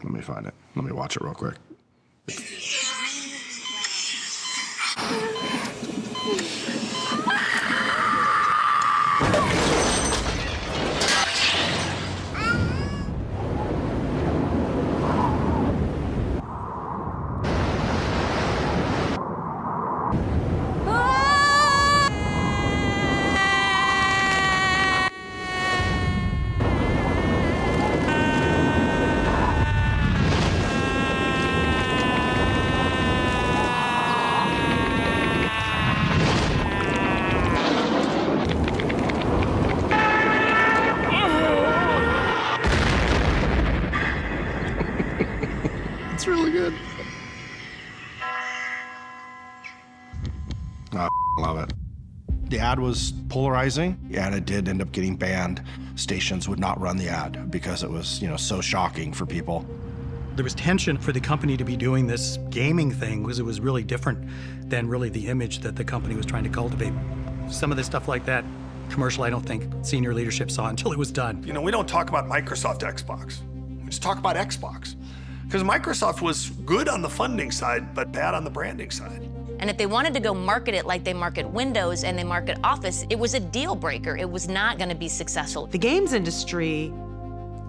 Let me find it. Let me watch it real quick. It's really good. I love it. The ad was polarizing, and it did end up getting banned. Stations would not run the ad because it was, so shocking for people. There was tension for the company to be doing this gaming thing because it was really different than really the image that the company was trying to cultivate. Some of the stuff like that, commercial, I don't think senior leadership saw until it was done. We don't talk about Microsoft Xbox. We just talk about Xbox. Because Microsoft was good on the funding side, but bad on the branding side. And if they wanted to go market it like they market Windows and they market Office, it was a deal breaker. It was not going to be successful. The games industry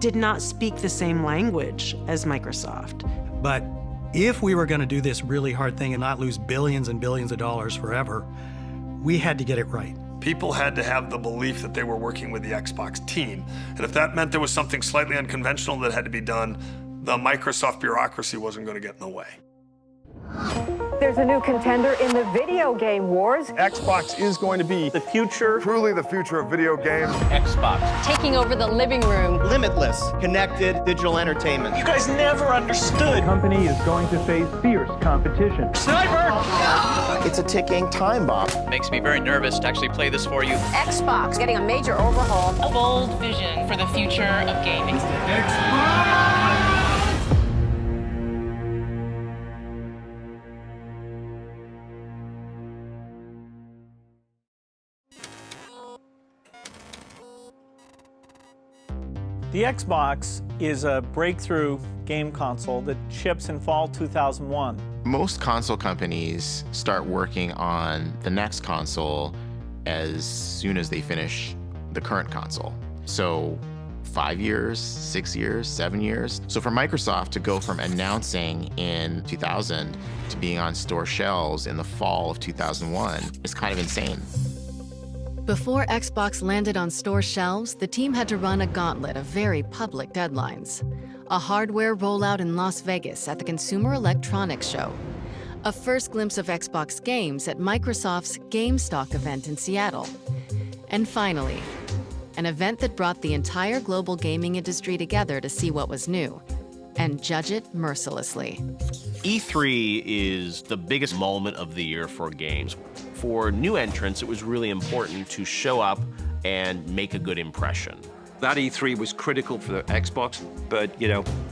did not speak the same language as Microsoft. But if we were going to do this really hard thing and not lose billions and billions of dollars forever, we had to get it right. People had to have the belief that they were working with the Xbox team. And if that meant there was something slightly unconventional that had to be done, the Microsoft bureaucracy wasn't going to get in the way. There's a new contender in the video game wars. Xbox is going to be the future. Truly the future of video games. Xbox. Taking over the living room. Limitless, connected digital entertainment. You guys never understood. The company is going to face fierce competition. Sniper! It's a ticking time bomb. Makes me very nervous to actually play this for you. Xbox getting a major overhaul. A bold vision for the future of gaming. Xbox! The Xbox is a breakthrough game console that ships in fall 2001. Most console companies start working on the next console as soon as they finish the current console. So 5 years, 6 years, 7 years. So for Microsoft to go from announcing in 2000 to being on store shelves in the fall of 2001 is kind of insane. Before Xbox landed on store shelves, the team had to run a gauntlet of very public deadlines. A hardware rollout in Las Vegas at the Consumer Electronics Show. A first glimpse of Xbox games at Microsoft's GameStock event in Seattle. And finally, an event that brought the entire global gaming industry together to see what was new and judge it mercilessly. E3 is the biggest moment of the year for games. For new entrants, it was really important to show up and make a good impression. That E3 was critical for the Xbox, but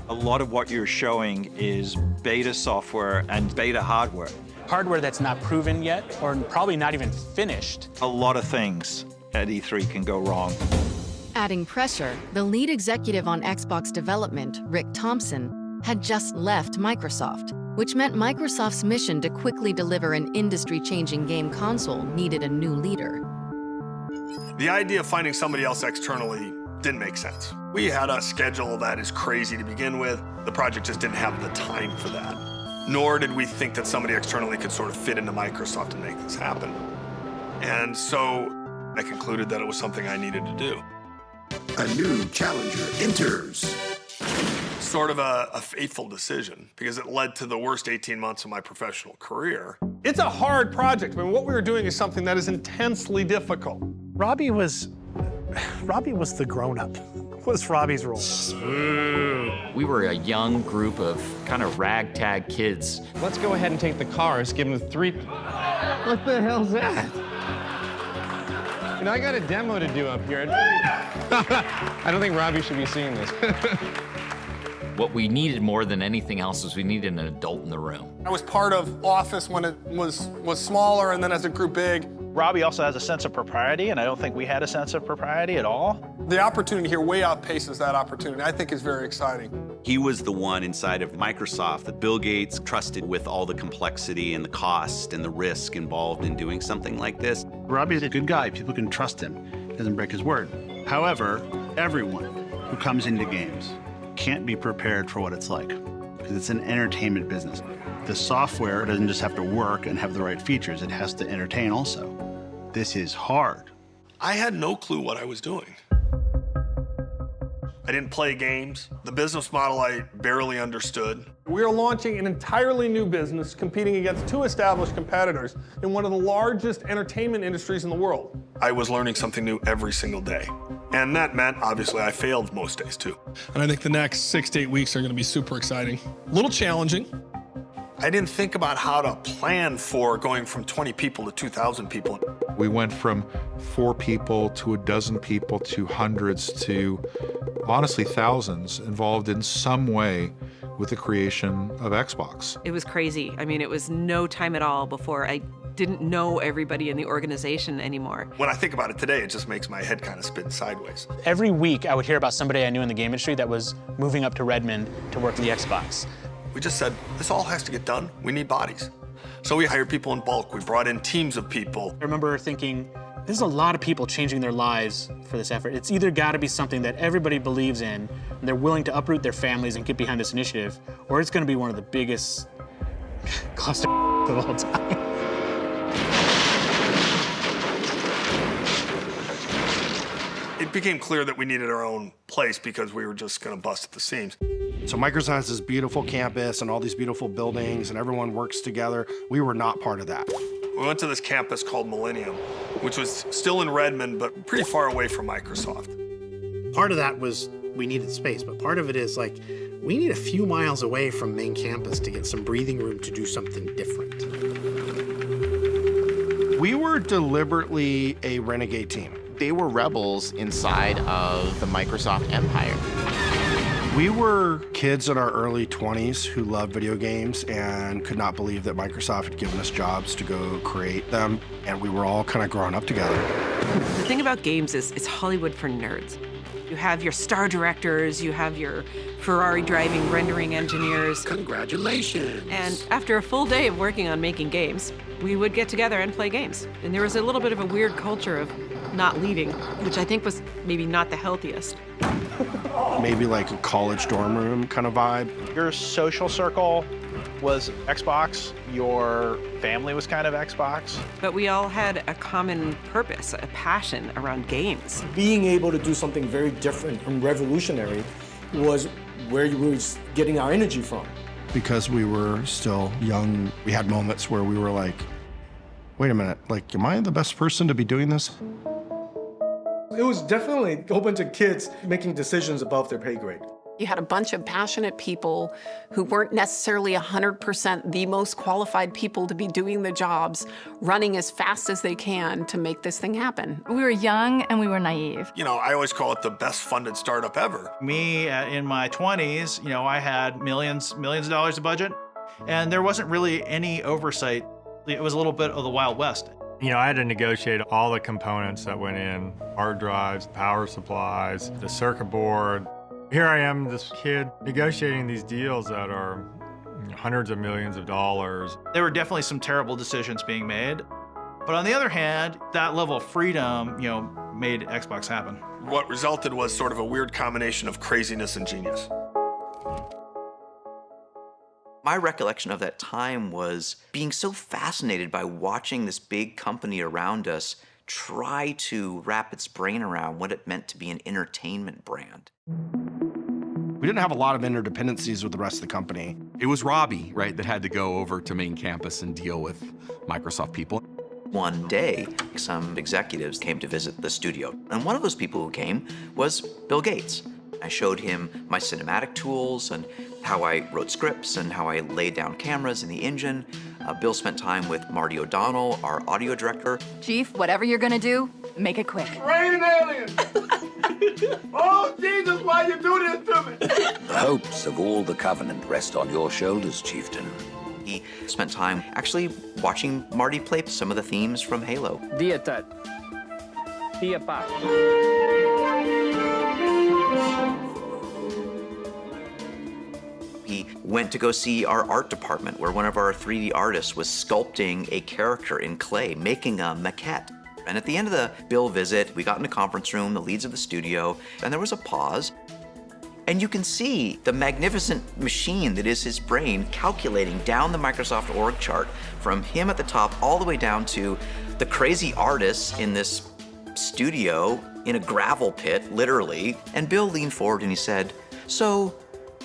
a lot of what you're showing is beta software and beta hardware. Hardware that's not proven yet, or probably not even finished. A lot of things at E3 can go wrong. Adding pressure, the lead executive on Xbox development, Rick Thompson, had just left Microsoft, which meant Microsoft's mission to quickly deliver an industry-changing game console needed a new leader. The idea of finding somebody else externally didn't make sense. We had a schedule that is crazy to begin with. The project just didn't have the time for that. Nor did we think that somebody externally could sort of fit into Microsoft and make this happen. And so I concluded that it was something I needed to do. A new challenger enters. Sort of a fateful decision because it led to the worst 18 months of my professional career. It's a hard project. What we were doing is something that is intensely difficult. Robbie was the grown-up. What was Robbie's role? We were a young group of kind of ragtag kids. Let's go ahead and take the cars, give them 3... What the hell's that? I got a demo to do up here. I don't think Robbie should be seeing this. What we needed more than anything else was we needed an adult in the room. I was part of Office when it was smaller, and then as it grew big. Robbie also has a sense of propriety, and I don't think we had a sense of propriety at all. The opportunity here way outpaces that opportunity. I think is very exciting. He was the one inside of Microsoft that Bill Gates trusted with all the complexity and the cost and the risk involved in doing something like this. Robbie's a good guy. People can trust him. He doesn't break his word. However, everyone who comes into games can't be prepared for what it's like, because it's an entertainment business. The software doesn't just have to work and have the right features. It has to entertain also. This is hard. I had no clue what I was doing. I didn't play games. The business model I barely understood. We are launching an entirely new business competing against 2 established competitors in one of the largest entertainment industries in the world. I was learning something new every single day. And that meant, obviously, I failed most days too. And I think the next 6 to 8 weeks are going to be super exciting. A little challenging. I didn't think about how to plan for going from 20 people to 2,000 people. We went from 4 people to a dozen people to hundreds to, honestly, thousands involved in some way with the creation of Xbox. It was crazy. I mean, it was no time at all before I didn't know everybody in the organization anymore. When I think about it today, it just makes my head kind of spin sideways. Every week, I would hear about somebody I knew in the game industry that was moving up to Redmond to work for the Xbox. We just said, this all has to get done. We need bodies. So we hired people in bulk. We brought in teams of people. I remember thinking, there's a lot of people changing their lives for this effort. It's either got to be something that everybody believes in, and they're willing to uproot their families and get behind this initiative, or it's going to be one of the biggest cluster of all time. It became clear that we needed our own place because we were just going to bust at the seams. So Microsoft has this beautiful campus and all these beautiful buildings and everyone works together. We were not part of that. We went to this campus called Millennium, which was still in Redmond, but pretty far away from Microsoft. Part of that was we needed space, but part of it is like, we need a few miles away from main campus to get some breathing room to do something different. We were deliberately a renegade team. They were rebels inside of the Microsoft empire. We were kids in our early 20s who loved video games and could not believe that Microsoft had given us jobs to go create them, and we were all kind of growing up together. The thing about games is it's Hollywood for nerds. You have your star directors, you have your Ferrari driving rendering engineers. Congratulations. And after a full day of working on making games, we would get together and play games. And there was a little bit of a weird culture of not leaving, which I think was maybe not the healthiest. Maybe like a college dorm room kind of vibe. Your social circle was Xbox, your family was kind of Xbox. But we all had a common purpose, a passion around games. Being able to do something very different and revolutionary was where you were getting our energy from. Because we were still young, we had moments where we were like, wait a minute, like, am I the best person to be doing this? It was definitely a whole bunch of kids making decisions above their pay grade. You had a bunch of passionate people who weren't necessarily 100% the most qualified people to be doing the jobs, running as fast as they can to make this thing happen. We were young and we were naive. You know, I always call it the best funded startup ever. Me, in my 20s, you know, I had millions of dollars of budget, and there wasn't really any oversight. It was a little bit of the Wild West. You know, I had to negotiate all the components that went in, hard drives, power supplies, the circuit board. Here I am, this kid, negotiating these deals that are hundreds of millions of dollars. There were definitely some terrible decisions being made. But on the other hand, that level of freedom, you know, made Xbox happen. What resulted was sort of a weird combination of craziness and genius. My recollection of that time was being so fascinated by watching this big company around us try to wrap its brain around what it meant to be an entertainment brand. We didn't have a lot of interdependencies with the rest of the company. It was Robbie, right, that had to go over to main campus and deal with Microsoft people. One day, some executives came to visit the studio, and one of those people who came was Bill Gates. I showed him my cinematic tools and how I wrote scripts and how I laid down cameras in the engine. Bill spent time with Marty O'Donnell, our audio director. Chief, whatever you're gonna do, make it quick. Raining aliens! Oh, Jesus, why you do this to me? The hopes of all the Covenant rest on your shoulders, Chieftain. He spent time actually watching Marty play some of the themes from Halo. Dietat. Diapa. He went to go see our art department where one of our 3D artists was sculpting a character in clay, making a maquette. And at the end of the Bill visit, we got in the conference room, the leads of the studio, and there was a pause. And you can see the magnificent machine that is his brain calculating down the Microsoft org chart from him at the top all the way down to the crazy artists in this studio in a gravel pit, literally. And Bill leaned forward and he said, "So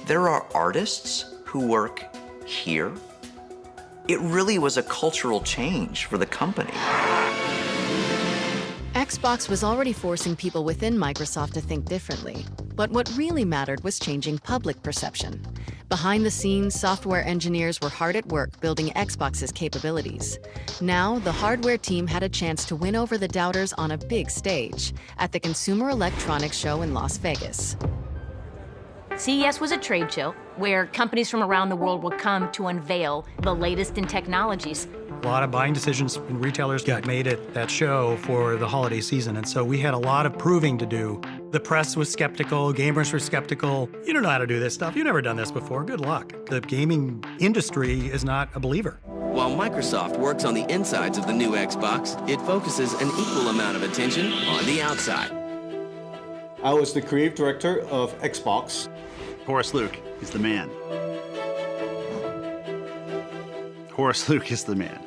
there are artists who work here?" It really was a cultural change for the company. Xbox was already forcing people within Microsoft to think differently. But what really mattered was changing public perception. Behind the scenes, software engineers were hard at work building Xbox's capabilities. Now, the hardware team had a chance to win over the doubters on a big stage at the Consumer Electronics Show in Las Vegas. CES was a trade show where companies from around the world would come to unveil the latest in technologies. A lot of buying decisions and retailers got made at that show for the holiday season, and so we had a lot of proving to do. The press was skeptical, gamers were skeptical. You don't know how to do this stuff. You've never done this before. Good luck. The gaming industry is not a believer. While Microsoft works on the insides of the new Xbox, it focuses an equal amount of attention on the outside. I was the creative director of Xbox. Horace Luke is the man. Horace Luke is the man.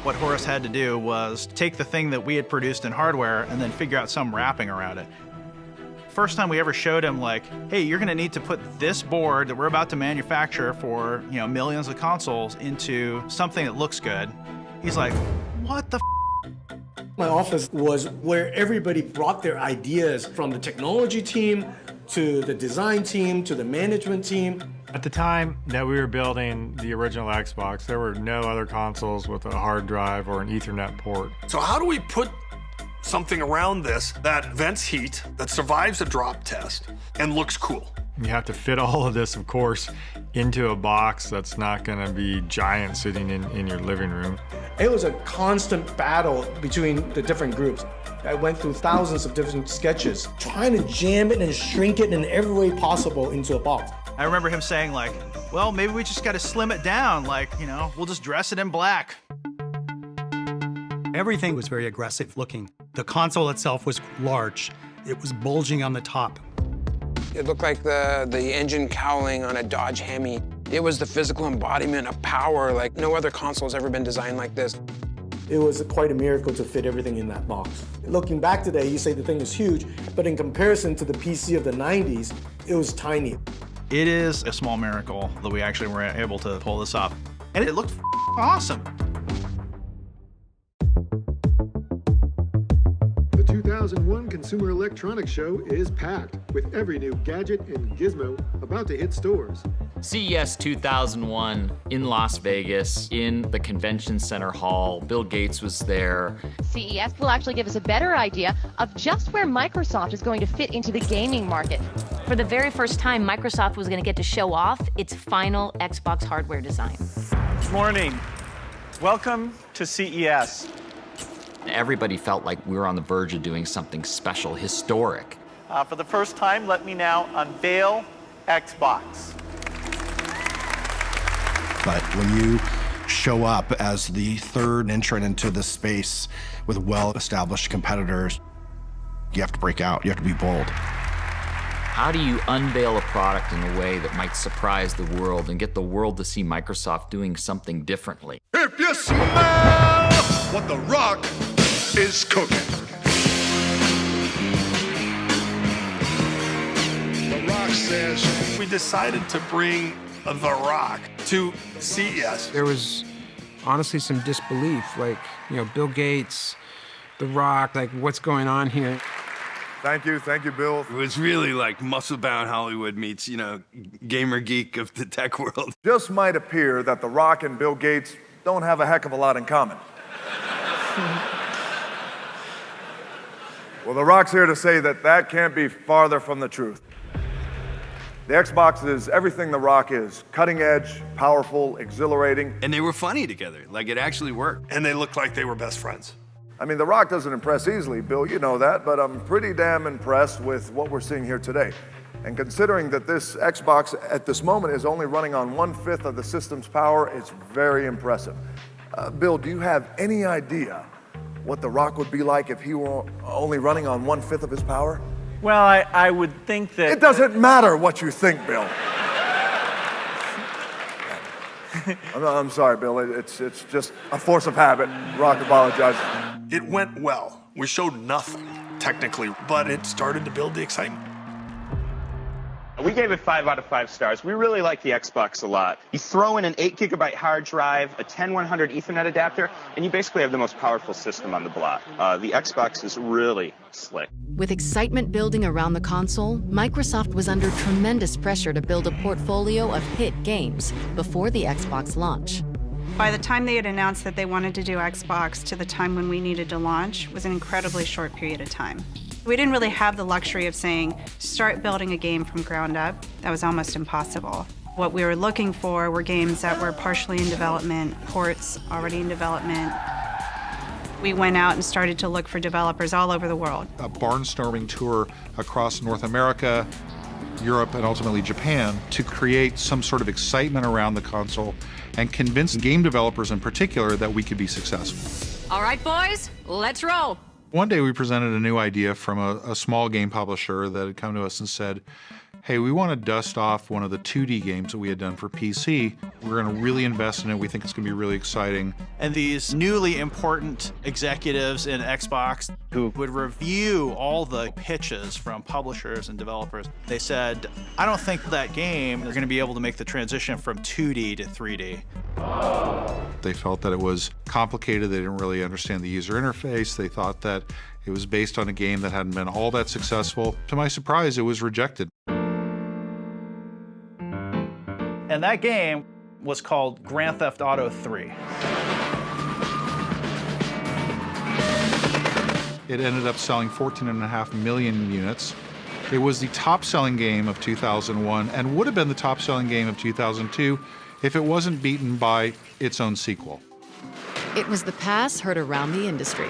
What Horace had to do was take the thing that we had produced in hardware and then figure out some wrapping around it. First time we ever showed him, like, hey, you're gonna need to put this board that we're about to manufacture for, millions of consoles into something that looks good. He's like, what the f? My office was where everybody brought their ideas, from the technology team to the design team to the management team. At the time that we were building the original Xbox, there were no other consoles with a hard drive or an Ethernet port. So how do we put something around this that vents heat, that survives a drop test, and looks cool? You have to fit all of this, of course, into a box that's not going to be giant sitting in your living room. It was a constant battle between the different groups. I went through thousands of different sketches, trying to jam it and shrink it in every way possible into a box. I remember him saying, like, well, maybe we just got to slim it down. Like, we'll just dress it in black. Everything was very aggressive looking. The console itself was large. It was bulging on the top. It looked like the engine cowling on a Dodge Hemi. It was the physical embodiment of power. Like no other console's ever been designed like this. It was quite a miracle to fit everything in that box. Looking back today, you say the thing is huge, but in comparison to the PC of the 90s, it was tiny. It is a small miracle that we actually were able to pull this off. And it looked awesome. The 2001 Consumer Electronics Show is packed with every new gadget and gizmo about to hit stores. CES 2001 in Las Vegas, in the convention center hall. Bill Gates was there. CES will actually give us a better idea of just where Microsoft is going to fit into the gaming market. For the very first time, Microsoft was going to get to show off its final Xbox hardware design. Good morning. Welcome to CES. Everybody felt like we were on the verge of doing something special, historic. For the first time, let me now unveil Xbox. But when you show up as the third entrant into this space with well-established competitors, you have to break out. You have to be bold. How do you unveil a product in a way that might surprise the world and get the world to see Microsoft doing something differently? If you smell what The Rock is cooking. The Rock says, we decided to bring The Rock to CES. There was honestly some disbelief, like, Bill Gates, The Rock, like what's going on here? Thank you, Bill. It was really like muscle-bound Hollywood meets, gamer geek of the tech world. Just might appear that The Rock and Bill Gates don't have a heck of a lot in common. Well, The Rock's here to say that can't be farther from the truth. The Xbox is everything The Rock is. Cutting edge, powerful, exhilarating. And they were funny together. Like, it actually worked. And they looked like they were best friends. I mean, The Rock doesn't impress easily, Bill, you know that, but I'm pretty damn impressed with what we're seeing here today. And considering that this Xbox at this moment is only running on 1/5 of the system's power, it's very impressive. Bill, do you have any idea what The Rock would be like if he were only running on 1/5 of his power? Well, I would think that... It doesn't matter what you think, Bill. I'm sorry, Bill. It's just a force of habit. Rock apologizes. It went well. We showed nothing, technically, but it started to build the excitement. We gave it 5 out of 5 stars. We really like the Xbox a lot. You throw in an 8GB hard drive, a 10100 Ethernet adapter, and you basically have the most powerful system on the block. The Xbox is really slick. With excitement building around the console, Microsoft was under tremendous pressure to build a portfolio of hit games before the Xbox launch. By the time they had announced that they wanted to do Xbox to the time when we needed to launch was an incredibly short period of time. We didn't really have the luxury of saying, start building a game from ground up. That was almost impossible. What we were looking for were games that were partially in development, ports already in development. We went out and started to look for developers all over the world. A barnstorming tour across North America, Europe, and ultimately Japan to create some sort of excitement around the console and convince game developers in particular that we could be successful. All right, boys, let's roll. One day we presented a new idea from a small game publisher that had come to us and said, hey, we want to dust off one of the 2D games that we had done for PC. We're going to really invest in it. We think it's going to be really exciting. And these newly important executives in Xbox who would review all the pitches from publishers and developers, they said, I don't think that game is going to be able to make the transition from 2D to 3D. They felt that it was complicated. They didn't really understand the user interface. They thought that it was based on a game that hadn't been all that successful. To my surprise, it was rejected. And that game was called Grand Theft Auto 3. It ended up selling 14.5 million units. It was the top-selling game of 2001 and would have been the top-selling game of 2002 if it wasn't beaten by its own sequel. It was the pass heard around the industry.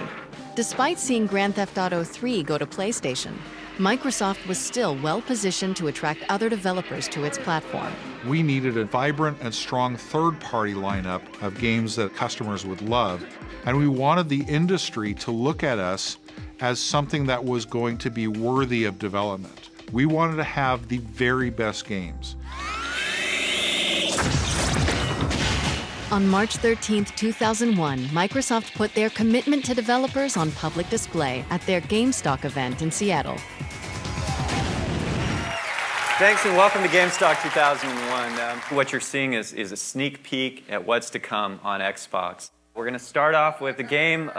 Despite seeing Grand Theft Auto 3 go to PlayStation, Microsoft was still well-positioned to attract other developers to its platform. We needed a vibrant and strong third-party lineup of games that customers would love, and we wanted the industry to look at us as something that was going to be worthy of development. We wanted to have the very best games. On March 13, 2001, Microsoft put their commitment to developers on public display at their GameStock event in Seattle. Thanks and welcome to GameStock 2001. What you're seeing is a sneak peek at what's to come on Xbox. We're going to start off with a game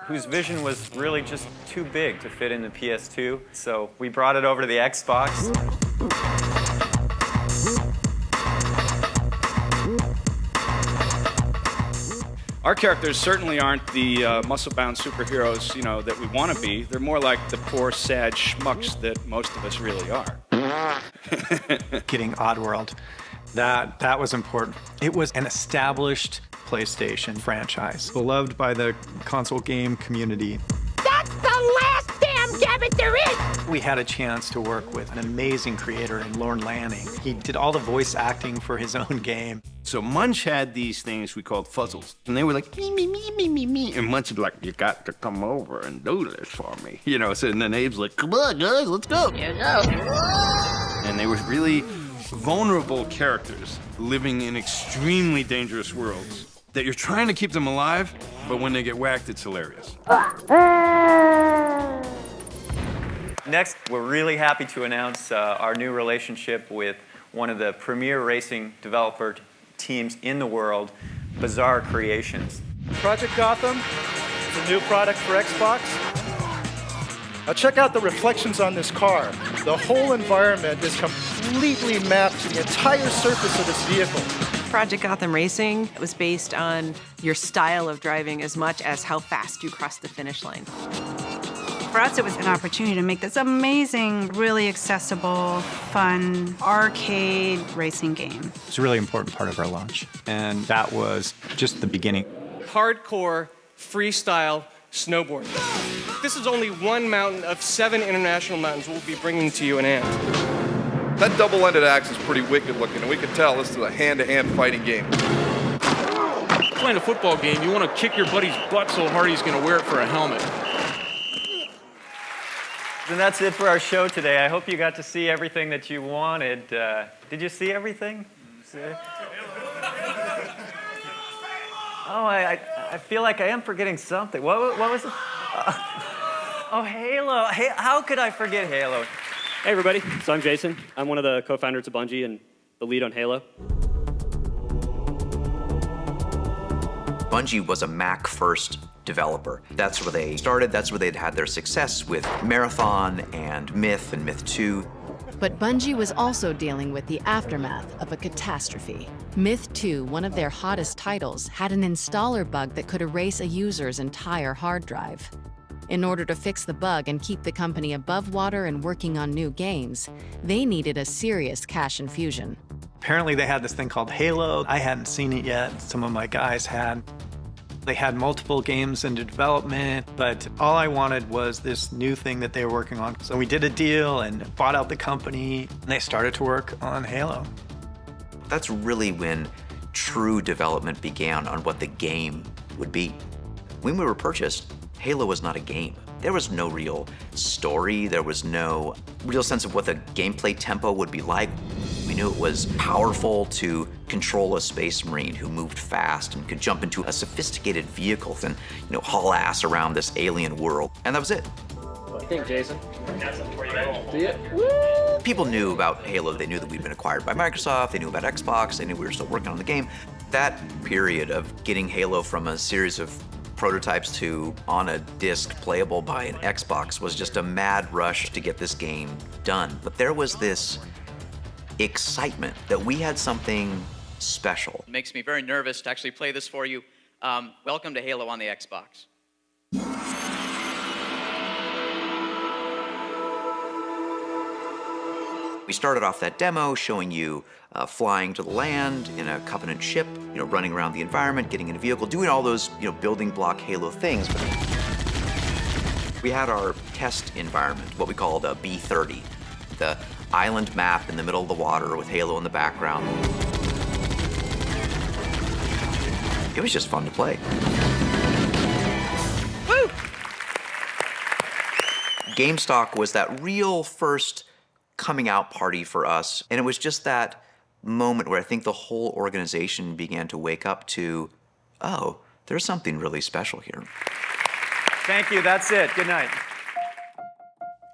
whose vision was really just too big to fit in the PS2, so we brought it over to the Xbox. Our characters certainly aren't the muscle-bound superheroes, you know, that we want to be. They're more like the poor, sad schmucks that most of us really are. Getting Oddworld, that was important. It was an established PlayStation franchise, beloved by the console game community. That's the last damn Gabbit there is! We had a chance to work with an amazing creator in Lorne Lanning. He did all the voice acting for his own game. So Munch had these things we called fuzzles, and they were like, me, me, me, me, me, me, and Munch would be like, you got to come over and do this for me. You know, so and then Abe's like, come on, guys, let's go. And they were really vulnerable characters living in extremely dangerous worlds that you're trying to keep them alive, but when they get whacked, it's hilarious. Next, we're really happy to announce our new relationship with one of the premier racing developer teams in the world, Bizarre Creations. Project Gotham is a new product for Xbox. Now check out the reflections on this car. The whole environment is completely mapped to the entire surface of this vehicle. Project Gotham Racing was based on your style of driving as much as how fast you cross the finish line. For us, it was an opportunity to make this amazing, really accessible, fun, arcade racing game. It's a really important part of our launch, and that was just the beginning. Hardcore, freestyle snowboarding. This is only one mountain of 7 international mountains we'll be bringing to you in AMP. That double-ended axe is pretty wicked looking, and we can tell this is a hand-to-hand fighting game. Playing a football game, you want to kick your buddy's butt so hard he's going to wear it for a helmet. And that's it for our show today. I hope you got to see everything that you wanted. Did you see everything? Oh, I feel like I am forgetting something. What was it? Oh, Halo. Hey, how could I forget Halo? Hey, everybody. So I'm Jason. I'm one of the co-founders of Bungie and the lead on Halo. Bungie was a Mac-first developer. That's where they started. That's where they'd had their success with Marathon and Myth 2. But Bungie was also dealing with the aftermath of a catastrophe. Myth 2, one of their hottest titles, had an installer bug that could erase a user's entire hard drive. In order to fix the bug and keep the company above water and working on new games, they needed a serious cash infusion. Apparently they had this thing called Halo. I hadn't seen it yet. Some of my guys had. They had multiple games into development, but all I wanted was this new thing that they were working on. So we did a deal and bought out the company, and they started to work on Halo. That's really when true development began on what the game would be. When we were purchased, Halo was not a game. There was no real story. There was no real sense of what the gameplay tempo would be like. We knew it was powerful to control a space marine who moved fast and could jump into a sophisticated vehicle and, haul ass around this alien world. And that was it. What do you think, Jason? Got something for you. See it? Woo! People knew about Halo. They knew that we'd been acquired by Microsoft. They knew about Xbox. They knew we were still working on the game. That period of getting Halo from a series of prototypes to on a disc playable by an Xbox was just a mad rush to get this game done. But there was this excitement that we had something special. It makes me very nervous to actually play this for you. Welcome to Halo on the Xbox. We started off that demo showing you flying to the land in a Covenant ship, running around the environment, getting in a vehicle, doing all those, building block Halo things. But we had our test environment, what we called a B30, the island map in the middle of the water with Halo in the background. It was just fun to play. Woo! GameStock was that real first coming out party for us, and it was just that moment where I think the whole organization began to wake up to, oh, there's something really special here. Thank you, that's it. Good night.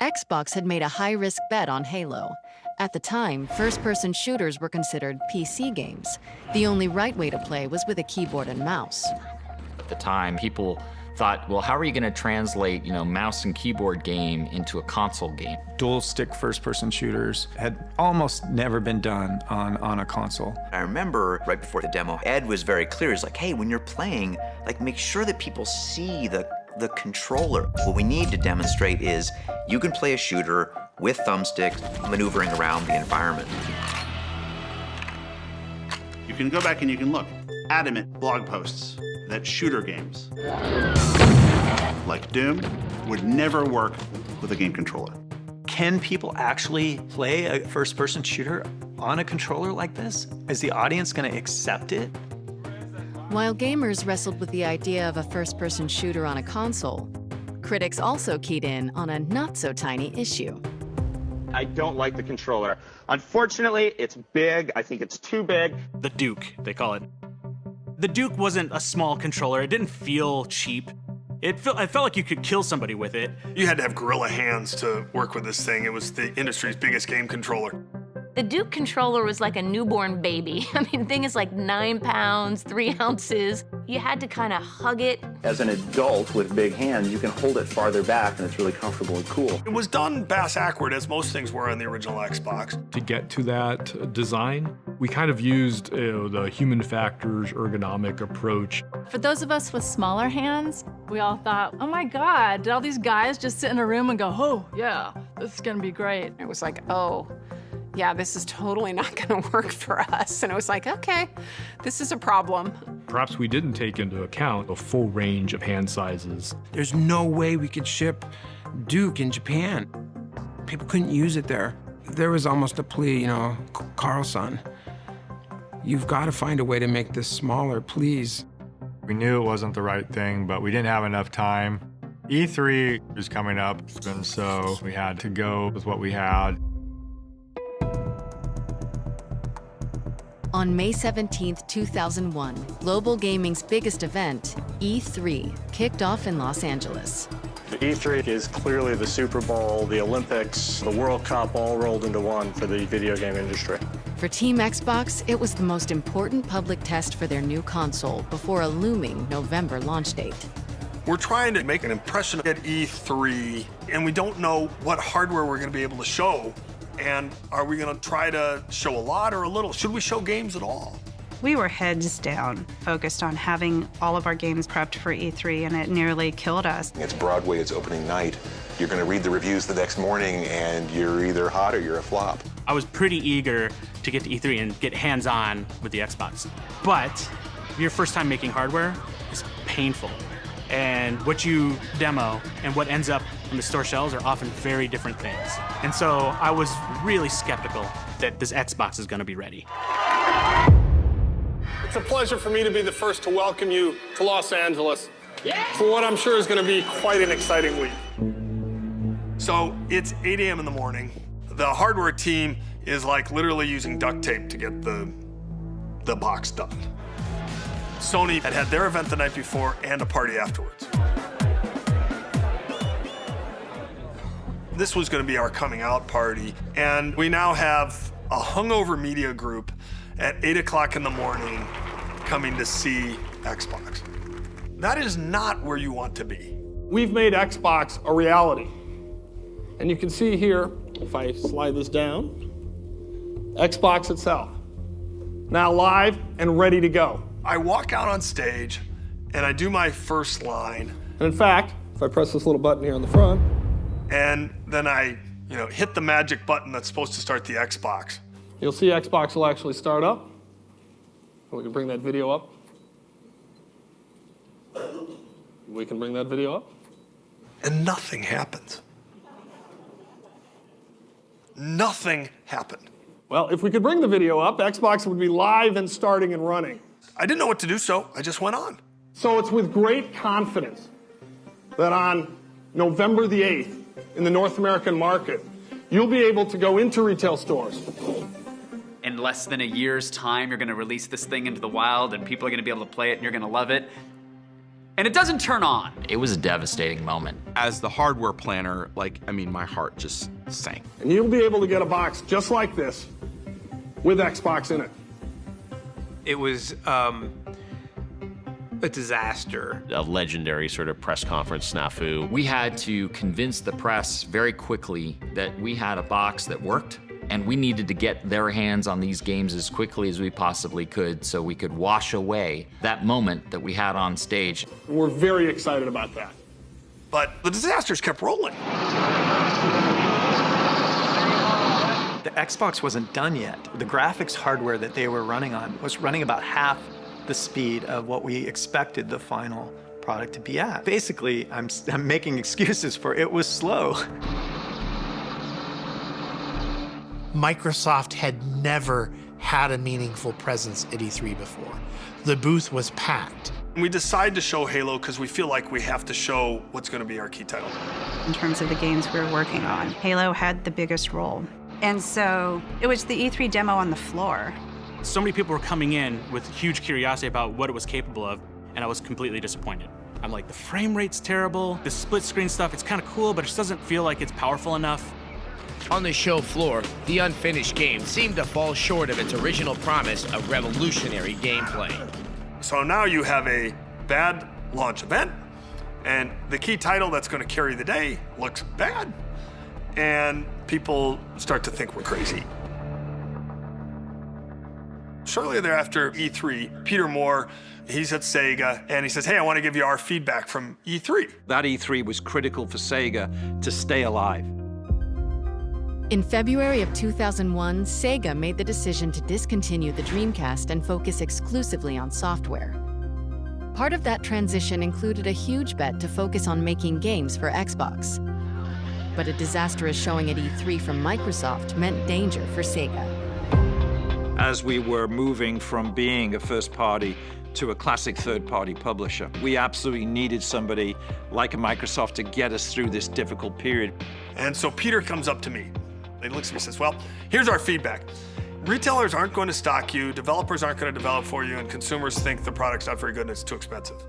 Xbox had made a high-risk bet on Halo. At the time, first-person shooters were considered PC games. The only right way to play was with a keyboard and mouse. At the time, people thought, well, how are you going to translate, mouse and keyboard game into a console game? Dual-stick first-person shooters had almost never been done on a console. I remember right before the demo, Ed was very clear. He's like, hey, when you're playing, make sure that people see the controller. What we need to demonstrate is you can play a shooter with thumbsticks, maneuvering around the environment. You can go back and you can look. Adamant blog posts that shooter games, like Doom, would never work with a game controller. Can people actually play a first-person shooter on a controller like this? Is the audience going to accept it? While gamers wrestled with the idea of a first-person shooter on a console, critics also keyed in on a not-so-tiny issue. I don't like the controller. Unfortunately, it's big. I think it's too big. The Duke, they call it. The Duke wasn't a small controller. It didn't feel cheap. I felt like you could kill somebody with it. You had to have gorilla hands to work with this thing. It was the industry's biggest game controller. The Duke controller was like a newborn baby. I mean, the thing is like 9 pounds, 3 ounces. You had to kind of hug it. As an adult with big hands, you can hold it farther back and it's really comfortable and cool. It was done bass-ackward, as most things were on the original Xbox. To get to that design, we kind of used the human factors ergonomic approach. For those of us with smaller hands, we all thought, oh my God, did all these guys just sit in a room and go, oh yeah, this is gonna be great. It was like, oh, yeah, this is totally not gonna work for us. And it was like, okay, this is a problem. Perhaps we didn't take into account a full range of hand sizes. There's no way we could ship Duke in Japan. People couldn't use it there. There was almost a plea, you know, Carlson, you've got to find a way to make this smaller, please. We knew it wasn't the right thing, but we didn't have enough time. E3 was coming up, and so we had to go with what we had. On May 17, 2001, global gaming's biggest event, E3, kicked off in Los Angeles. The E3 is clearly the Super Bowl, the Olympics, the World Cup all rolled into one for the video game industry. For Team Xbox, it was the most important public test for their new console before a looming November launch date. We're trying to make an impression at E3, and we don't know what hardware we're going to be able to show. And are we going to try to show a lot or a little? Should we show games at all? We were heads down, focused on having all of our games prepped for E3, and it nearly killed us. It's Broadway, it's opening night. You're going to read the reviews the next morning, and you're either hot or you're a flop. I was pretty eager to get to E3 and get hands-on with the Xbox. But your first time making hardware is painful. And what you demo and what ends up on the store shelves are often very different things. And so I was really skeptical that this Xbox is going to be ready. It's a pleasure for me to be the first to welcome you to Los Angeles for what I'm sure is going to be quite an exciting week. So it's 8 a.m. in the morning. The hardware team is like literally using duct tape to get the box done. Sony had had their event the night before and a party afterwards. This was going to be our coming out party, and we now have a hungover media group at 8 o'clock in the morning coming to see Xbox. That is not where you want to be. We've made Xbox a reality. And you can see here, if I slide this down, Xbox itself. Now live and ready to go. I walk out on stage and I do my first line. And in fact, if I press this little button here on the front, and then I, hit the magic button that's supposed to start the Xbox. You'll see Xbox will actually start up. We can bring that video up. We can bring that video up. And nothing happens. Nothing happened. Well, if we could bring the video up, Xbox would be live and starting and running. I didn't know what to do, so I just went on. So it's with great confidence that on November the 8th, in the North American market, you'll be able to go into retail stores. In less than a year's time, you're going to release this thing into the wild, and people are going to be able to play it, and you're going to love it. And it doesn't turn on. It was a devastating moment. As the hardware planner, my heart just sank. And you'll be able to get a box just like this with Xbox in it. It was a disaster. A legendary sort of press conference snafu. We had to convince the press very quickly that we had a box that worked, and we needed to get their hands on these games as quickly as we possibly could so we could wash away that moment that we had on stage. We're very excited about that. But the disasters kept rolling. The Xbox wasn't done yet. The graphics hardware that they were running on was running about half the speed of what we expected the final product to be at. Basically, I'm making excuses for it was slow. Microsoft had never had a meaningful presence at E3 before. The booth was packed. We decided to show Halo because we feel like we have to show what's going to be our key title. In terms of the games we were working on, Halo had the biggest role. And so it was the E3 demo on the floor. So many people were coming in with huge curiosity about what it was capable of, and I was completely disappointed. I'm like, the frame rate's terrible, the split screen stuff, it's kind of cool, but it just doesn't feel like it's powerful enough. On the show floor, the unfinished game seemed to fall short of its original promise of revolutionary gameplay. So now you have a bad launch event, and the key title that's going to carry the day looks bad, and people start to think we're crazy. Shortly thereafter, E3, Peter Moore, he's at Sega, and he says, hey, I want to give you our feedback from E3. That E3 was critical for Sega to stay alive. In February of 2001, Sega made the decision to discontinue the Dreamcast and focus exclusively on software. Part of that transition included a huge bet to focus on making games for Xbox. But a disastrous showing at E3 from Microsoft meant danger for Sega. As we were moving from being a first party to a classic third party publisher, we absolutely needed somebody like a Microsoft to get us through this difficult period. And so Peter comes up to me. He looks at me and says, well, here's our feedback. Retailers aren't going to stock you, developers aren't going to develop for you, and consumers think the product's not very good and it's too expensive.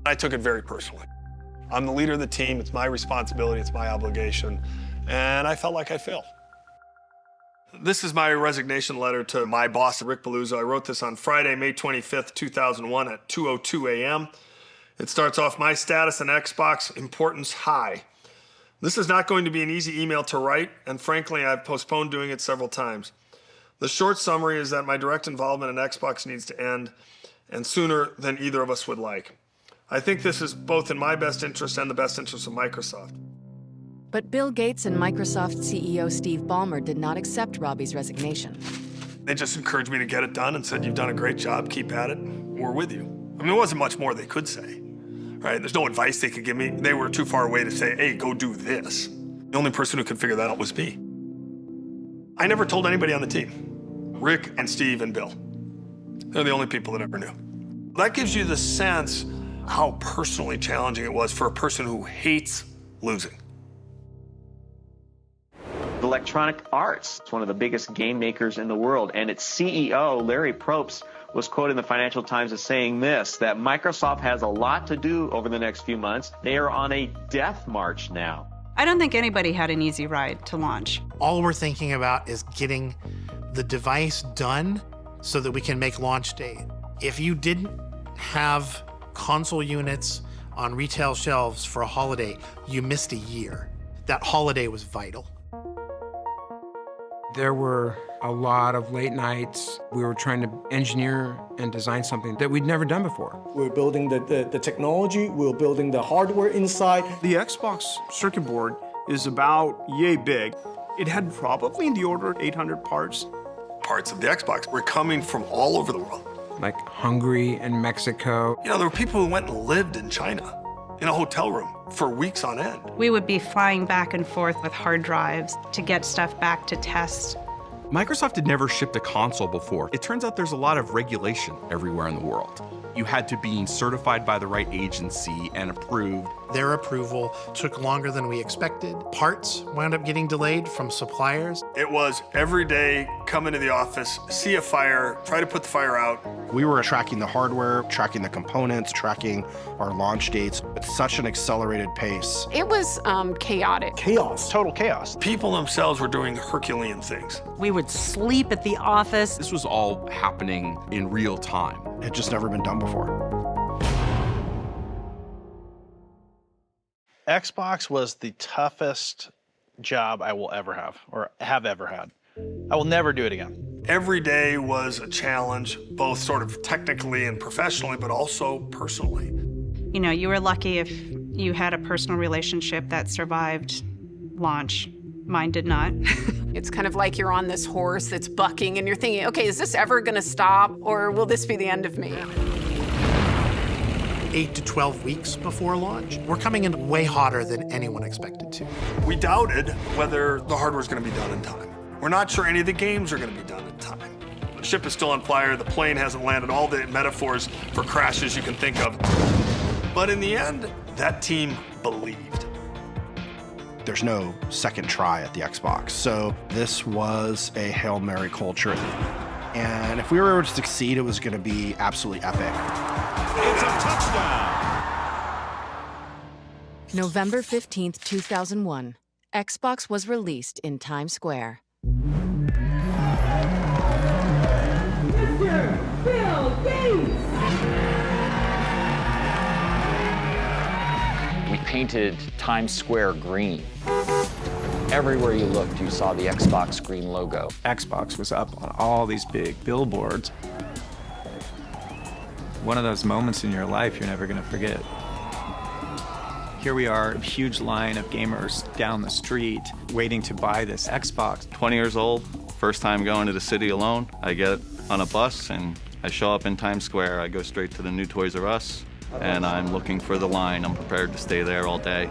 I took it very personally. I'm the leader of the team, it's my responsibility, it's my obligation, and I felt like I failed. This is my resignation letter to my boss, Rick Paluzzo. I wrote this on Friday, May 25th, 2001 at 2:02 a.m. It starts off, my status in Xbox, importance high. This is not going to be an easy email to write, and frankly, I've postponed doing it several times. The short summary is that my direct involvement in Xbox needs to end, and sooner than either of us would like. I think this is both in my best interest and the best interest of Microsoft. But Bill Gates and Microsoft CEO Steve Ballmer did not accept Robbie's resignation. They just encouraged me to get it done and said, you've done a great job, keep at it, we're with you. I mean, there wasn't much more they could say. Right? There's no advice they could give me. They were too far away to say, hey, go do this. The only person who could figure that out was me. I never told anybody on the team. Rick and Steve and Bill. They're the only people that ever knew. That gives you the sense how personally challenging it was for a person who hates losing. Electronic Arts, it's one of the biggest game makers in the world, and its CEO, Larry Probst, was quoted in the Financial Times as saying this, that Microsoft has a lot to do over the next few months. They are on a death march now. I don't think anybody had an easy ride to launch. All we're thinking about is getting the device done so that we can make launch date. If you didn't have console units on retail shelves for a holiday, you missed a year. That holiday was vital. There were a lot of late nights. We were trying to engineer and design something that we'd never done before. We're building the technology, we're building the hardware inside. The Xbox circuit board is about yay big. It had probably in the order of 800 parts. Parts of the Xbox were coming from all over the world. Like Hungary and Mexico. You know, there were people who went and lived in China in a hotel room for weeks on end. We would be flying back and forth with hard drives to get stuff back to test. Microsoft had never shipped a console before. It turns out there's a lot of regulation everywhere in the world. You had to be certified by the right agency and approved. Their approval took longer than we expected. Parts wound up getting delayed from suppliers. It was every day, come into the office, see a fire, try to put the fire out. We were tracking the hardware, tracking the components, tracking our launch dates at such an accelerated pace. It was chaotic. Chaos, total chaos. People themselves were doing Herculean things. We would sleep at the office. This was all happening in real time. It had just never been done before. Xbox was the toughest job I will ever have, or have ever had. I will never do it again. Every day was a challenge, both sort of technically and professionally, but also personally. You know, you were lucky if you had a personal relationship that survived launch. Mine did not. It's kind of like you're on this horse that's bucking and you're thinking, okay, is this ever gonna stop or will this be the end of me? 8 to 12 weeks before launch. We're coming in way hotter than anyone expected to. We doubted whether the hardware was going to be done in time. We're not sure any of the games are going to be done in time. The ship is still on fire, the plane hasn't landed, all the metaphors for crashes you can think of. But in the end, that team believed. There's no second try at the Xbox, so this was a Hail Mary culture. And if we were able to succeed, it was going to be absolutely epic. It's a touchdown. November 15th, 2001, Xbox was released in Times Square. Mr. Bill Gates! We painted Times Square green. Everywhere you looked, you saw the Xbox green logo. Xbox was up on all these big billboards. One of those moments in your life you're never gonna forget. Here we are, a huge line of gamers down the street waiting to buy this Xbox. 20 years old, first time going to the city alone. I get on a bus and I show up in Times Square, I go straight to the new Toys R Us, and I'm looking for the line. I'm prepared to stay there all day.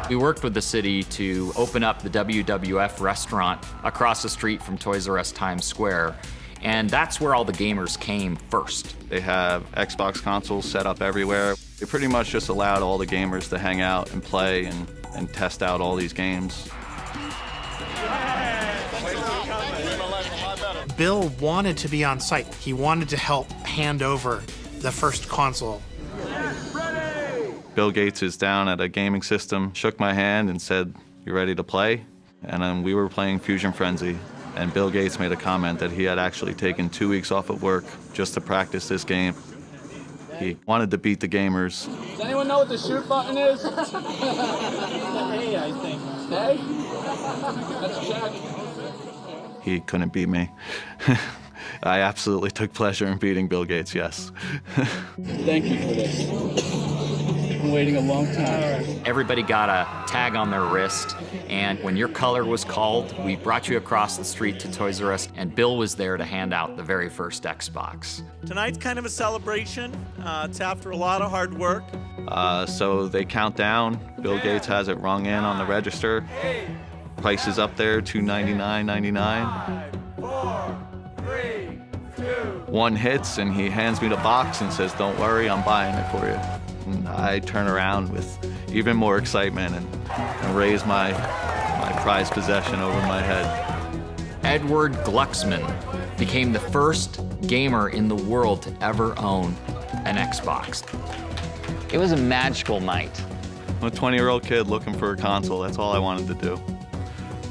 We worked with the city to open up the WWF restaurant across the street from Toys R Us Times Square, and that's where all the gamers came first. They have Xbox consoles set up everywhere. They pretty much just allowed all the gamers to hang out and play and test out all these games. Bill wanted to be on site. He wanted to help hand over the first console. Bill Gates is down at a gaming system, shook my hand and said, "You ready to play?" And then we were playing Fusion Frenzy. And Bill Gates made a comment that he had actually taken 2 weeks off of work just to practice this game. He wanted to beat the gamers. Does anyone know what the shoot button is? Hey, I think. Hey? Let's check. He couldn't beat me. I absolutely took pleasure in beating Bill Gates, yes. Thank you for this. Been waiting a long time. Everybody got a tag on their wrist, and when your color was called, we brought you across the street to Toys R Us, and Bill was there to hand out the very first Xbox. Tonight's kind of a celebration. It's after a lot of hard work. So they count down. Bill Gates has it rung in on the register. Price is up there, $299.99. 5, 4, 3, 2. One hits, and he hands me the box and says, "Don't worry, I'm buying it for you." And I turn around with even more excitement and raise my prized possession over my head. Edward Glucksman became the first gamer in the world to ever own an Xbox. It was a magical night. I'm a 20-year-old kid looking for a console. That's all I wanted to do.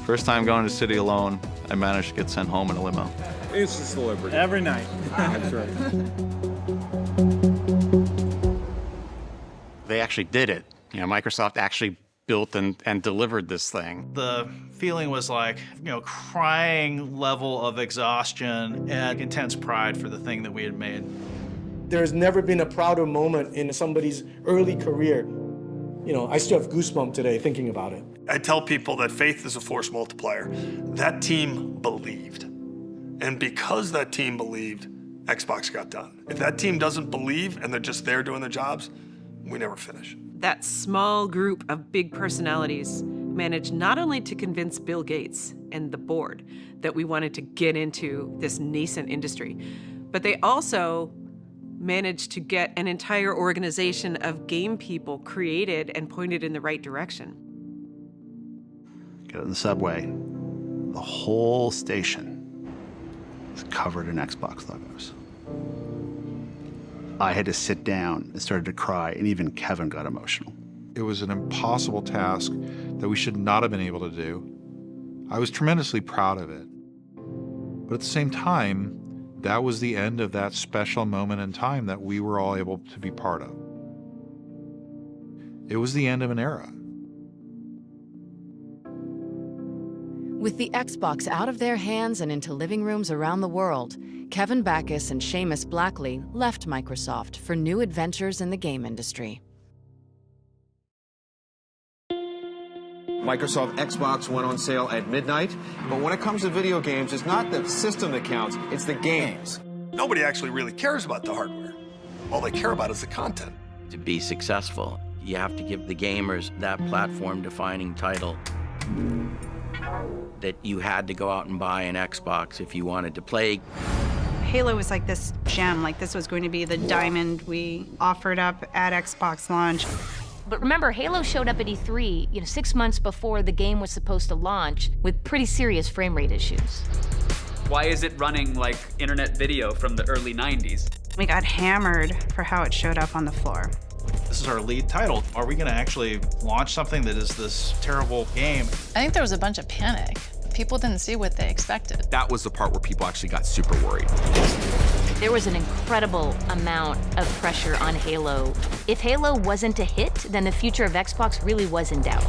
First time going to the city alone, I managed to get sent home in a limo. It's a celebrity. Every night. That's right. They actually did it. You know, Microsoft actually built and delivered this thing. The feeling was like, crying level of exhaustion and intense pride for the thing that we had made. There's never been a prouder moment in somebody's early career. I still have goosebumps today thinking about it. I tell people that faith is a force multiplier. That team believed. And because that team believed, Xbox got done. If that team doesn't believe and they're just there doing their jobs, we never finish. That small group of big personalities managed not only to convince Bill Gates and the board that we wanted to get into this nascent industry, but they also managed to get an entire organization of game people created and pointed in the right direction. Get on the subway, the whole station is covered in Xbox logos. I had to sit down and started to cry, and even Kevin got emotional. It was an impossible task that we should not have been able to do. I was tremendously proud of it. But at the same time, that was the end of that special moment in time that we were all able to be part of. It was the end of an era. With the Xbox out of their hands and into living rooms around the world, Kevin Backus and Seamus Blackley left Microsoft for new adventures in the game industry. Microsoft Xbox went on sale at midnight, but when it comes to video games, it's not the system that counts, it's the games. Nobody actually really cares about the hardware. All they care about is the content. To be successful, you have to give the gamers that platform-defining title. That you had to go out and buy an Xbox if you wanted to play. Halo was like this gem, like this was going to be the diamond we offered up at Xbox launch. But remember, Halo showed up at E3, 6 months before the game was supposed to launch with pretty serious frame rate issues. Why is it running like internet video from the early 90s? We got hammered for how it showed up on the floor. This is our lead title. Are we going to actually launch something that is this terrible game? I think there was a bunch of panic. People didn't see what they expected. That was the part where people actually got super worried. There was an incredible amount of pressure on Halo. If Halo wasn't a hit, then the future of Xbox really was in doubt.